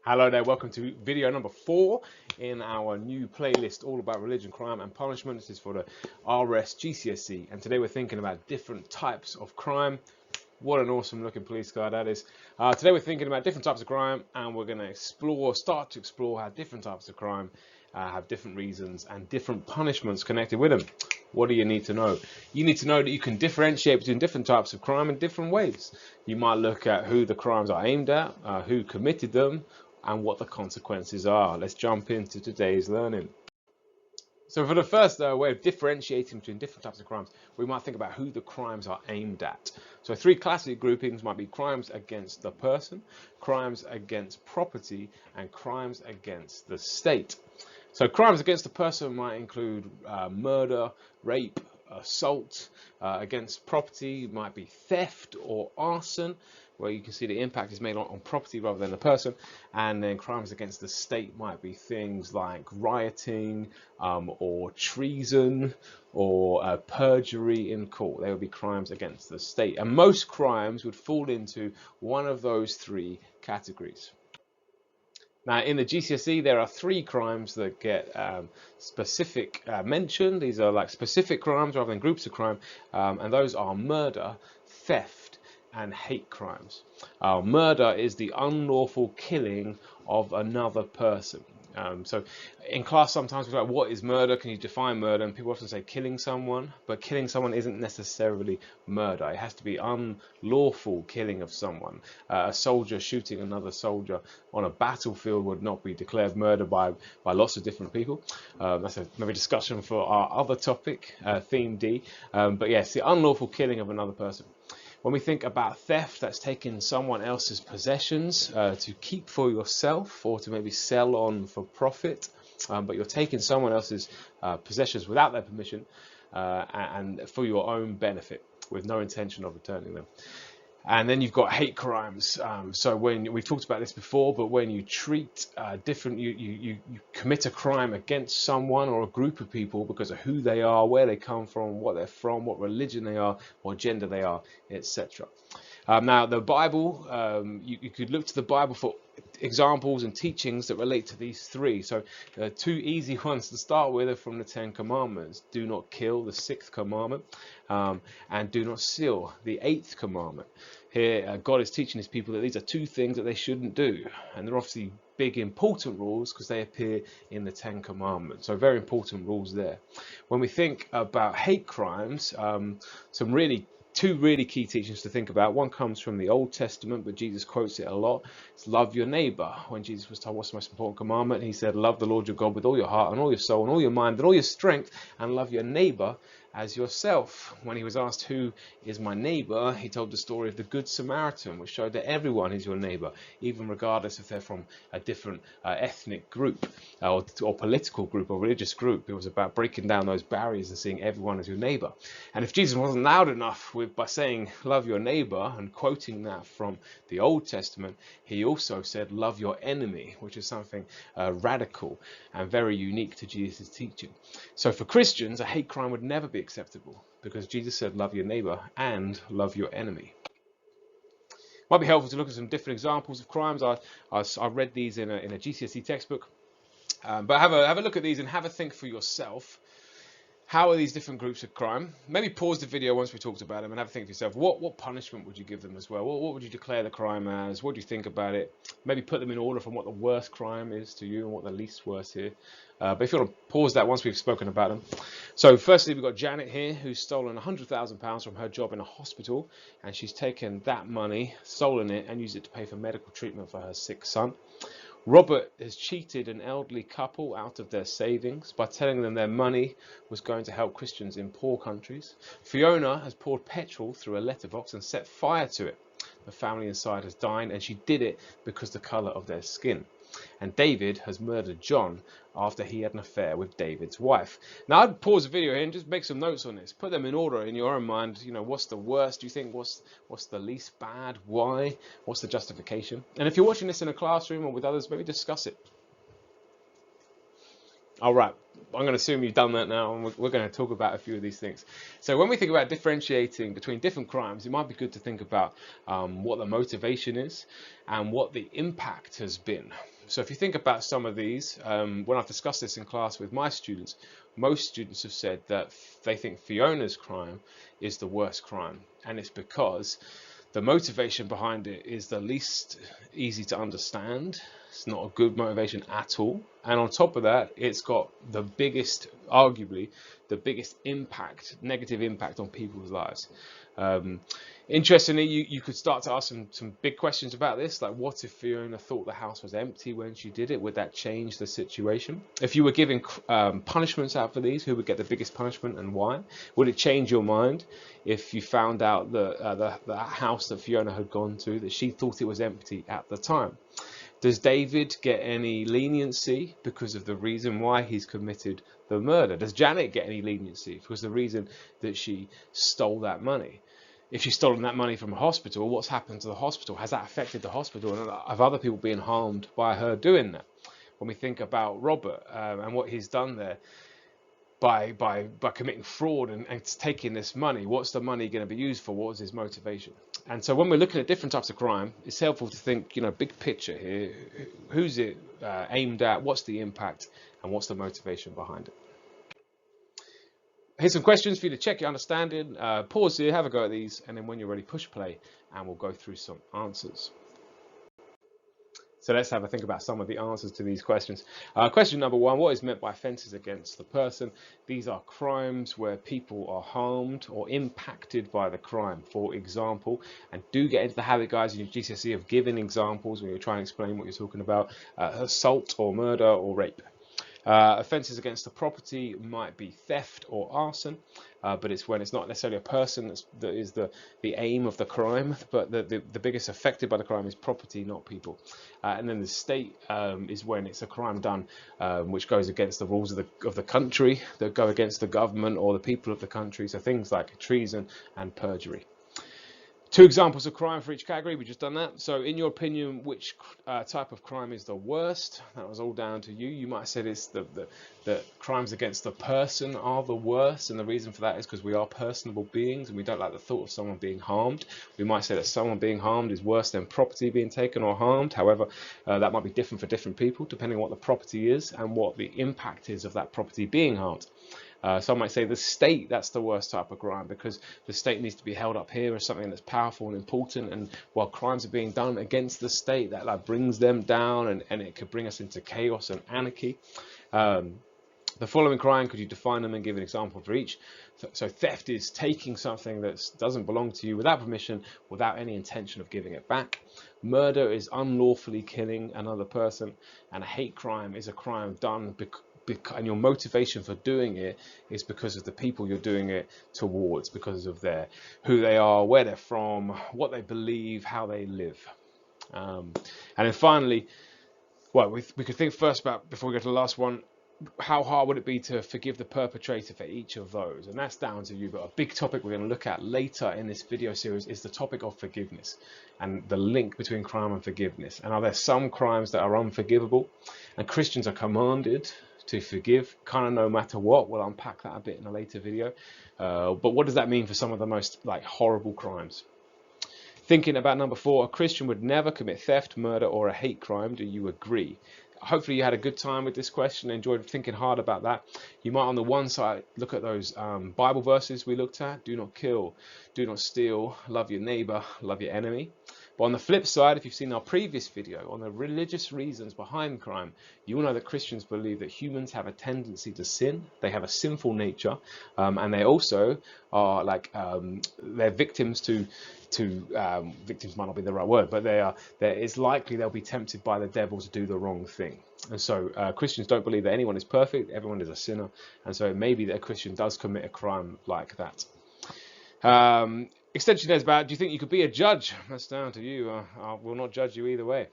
Hello there, welcome to video number 4 in our new playlist all about religion, crime and punishment. This is for the RS GCSE, and today we're thinking about different types of crime. What an awesome looking police car that is. Today we're thinking about different types of crime, and we're going to start to explore how different types of crime have different reasons and different punishments connected with them. What do you need to know? You need to know that you can differentiate between different types of crime in different ways. You might look at who the crimes are aimed at, who committed them, and what the consequences are. Let's jump into today's learning. So for the first way of differentiating between different types of crimes, we might think about who the crimes are aimed at. So 3 classic groupings might be crimes against the person, crimes against property, and crimes against the state. So crimes against the person might include murder, rape, assault. Against property might be theft or arson, where you can see the impact is made on property rather than the person. And then crimes against the state might be things like rioting or treason or perjury in court. They would be crimes against the state. And most crimes would fall into one of those 3 categories. Now, in the GCSE, there are 3 crimes that get specific mention. These are like specific crimes rather than groups of crime, and those are murder, theft, and hate crimes. Murder is the unlawful killing of another person. So in class sometimes we're like, what is murder? Can you define murder? And people often say killing someone, but killing someone isn't necessarily murder. It has to be unlawful killing of someone. A soldier shooting another soldier on a battlefield would not be declared murder by lots of different people. That's maybe discussion for our other topic, theme D. But yes, the unlawful killing of another person. When we think about theft, that's taking someone else's possessions to keep for yourself or to maybe sell on for profit, but you're taking someone else's possessions without their permission and for your own benefit with no intention of returning them. And then you've got hate crimes. So when we've talked about this before, but when you treat you commit a crime against someone or a group of people because of who they are, where they come from, what they're from, what religion they are, what gender they are, etc. Now, the Bible, you could look to the Bible for examples and teachings that relate to these 3. So 2 easy ones to start with are from the 10 Commandments. Do not kill, the 6th commandment, and do not steal, the 8th commandment. Here, God is teaching his people that these are 2 things that they shouldn't do. And they're obviously big, important rules because they appear in the 10 Commandments. So very important rules there. When we think about hate crimes, two really key teachings to think about. One comes from the Old Testament, but Jesus quotes it a lot. It's love your neighbor. When Jesus was told what's the most important commandment, he said, love the Lord your God with all your heart and all your soul and all your mind and all your strength, and love your neighbor as yourself. When he was asked who is my neighbor, he told the story of the Good Samaritan, which showed that everyone is your neighbor, even regardless if they're from a different ethnic group or political group or religious group. It was about breaking down those barriers and seeing everyone as your neighbor. And if Jesus wasn't loud enough by saying love your neighbor and quoting that from the Old Testament, he also said love your enemy, which is something radical and very unique to Jesus' teaching. So for Christians, a hate crime would never be acceptable because Jesus said love your neighbor and love your enemy. Might be helpful to look at some different examples of crimes. I read these in a GCSE textbook, but have a look at these and have a think for yourself. How are these different groups of crime? Maybe pause the video once we talked about them and have a think for yourself. What punishment would you give them as well? What would you declare the crime as? What do you think about it? Maybe put them in order from what the worst crime is to you and what the least worst here. But if you want to pause that once we've spoken about them. So firstly, we've got Janet here, who's stolen £100,000 from her job in a hospital, and she's taken that money, stolen it, and used it to pay for medical treatment for her sick son. Robert has cheated an elderly couple out of their savings by telling them their money was going to help Christians in poor countries. Fiona has poured petrol through a letterbox and set fire to it. The family inside has died, and she did it because the colour of their skin. And David has murdered John after he had an affair with David's wife. Now, I'd pause the video here and just make some notes on this. Put them in order in your own mind. You know, what's the worst? Do you think what's the least bad? Why? What's the justification? And if you're watching this in a classroom or with others, maybe discuss it. All right, I'm going to assume you've done that now, and we're going to talk about a few of these things. So when we think about differentiating between different crimes, it might be good to think about what the motivation is and what the impact has been. So if you think about some of these, when I've discussed this in class with my students, most students have said that they think Fiona's crime is the worst crime, and it's because the motivation behind it is the least easy to understand. It's not a good motivation at all, and on top of that, it's got the biggest, arguably the biggest impact, negative impact on people's lives. Interestingly, you could start to ask some big questions about this, like what if Fiona thought the house was empty when she did it? Would that change the situation? If you were giving punishments out for these, who would get the biggest punishment and why? Would it change your mind if you found out that the house that Fiona had gone to, that she thought it was empty at the time? Does David get any leniency because of the reason why he's committed the murder? Does Janet get any leniency because of the reason that she stole that money? If she's stolen that money from a hospital, what's happened to the hospital? Has that affected the hospital? And have other people been harmed by her doing that? When we think about Robert and what he's done there by committing fraud and taking this money, what's the money going to be used for? What was his motivation? And so when we're looking at different types of crime, it's helpful to think, big picture here. Who's it aimed at? What's the impact? And what's the motivation behind it? Here's some questions for you to check your understanding. Pause here, have a go at these, and then when you're ready, push play, and we'll go through some answers. So let's have a think about some of the answers to these questions. Question number one, what is meant by offences against the person? These are crimes where people are harmed or impacted by the crime, for example. And do get into the habit, guys, in your GCSE of giving examples when you're trying to explain what you're talking about. Assault or murder or rape. Offences against the property might be theft or arson, but it's when it's not necessarily a person that is the aim of the crime, but the biggest affected by the crime is property, not people. And then the state is when it's a crime done which goes against the rules of the country, that go against the government or the people of the country, so things like treason and perjury. Two examples of crime for each category. We've just done that. So in your opinion, which type of crime is the worst? That was all down to you. You might have said it's the crimes against the person are the worst, and the reason for that is because we are personable beings and we don't like the thought of someone being harmed. We might say that someone being harmed is worse than property being taken or harmed. However, that might be different for different people depending on what the property is and what the impact is of that property being harmed. Some might say the state, that's the worst type of crime, because the state needs to be held up here as something that's powerful and important, and while crimes are being done against the state, that like brings them down and it could bring us into chaos and anarchy. The following crime, could you define them and give an example for each? So theft is taking something that doesn't belong to you without permission, without any intention of giving it back. Murder is unlawfully killing another person, and a hate crime is a crime done and your motivation for doing it is because of the people you're doing it towards, because of who they are, where they're from, what they believe, how they live. And then finally, well, we could think first about, before we go to the last one, how hard would it be to forgive the perpetrator for each of those? And that's down to you, but a big topic we're going to look at later in this video series is the topic of forgiveness and the link between crime and forgiveness. And are there some crimes that are unforgivable? And Christians are commanded to forgive kind of no matter what. We'll unpack that a bit in a later video. But what does that mean for some of the most horrible crimes? Thinking about number 4, a Christian would never commit theft, murder, or a hate crime. Do you agree? Hopefully you had a good time with this question, enjoyed thinking hard about that. You might on the one side look at those Bible verses we looked at. Do not kill, do not steal, love your neighbor, love your enemy. But on the flip side, if you've seen our previous video on the religious reasons behind crime, you will know that Christians believe that humans have a tendency to sin. They have a sinful nature, and they also are they're victims to victims might not be the right word, but it's likely they'll be tempted by the devil to do the wrong thing. And so Christians don't believe that anyone is perfect, everyone is a sinner, and so it may be that a Christian does commit a crime like that. Extension is about, do you think you could be a judge? That's down to you. I will not judge you either way.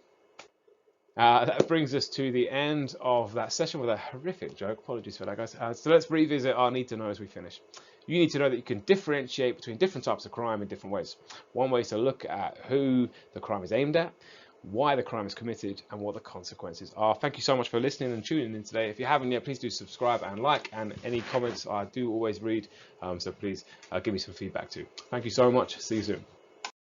That brings us to the end of that session with a horrific joke. Apologies for that, guys. So let's revisit our need to know as we finish. You need to know that you can differentiate between different types of crime in different ways. One way is to look at who the crime is aimed at, why the crime is committed, and what the consequences are. Thank you so much for listening and tuning in today. If you haven't yet, please do subscribe and like, and any comments I do always read, so please give me some feedback too. Thank you so much. See you soon.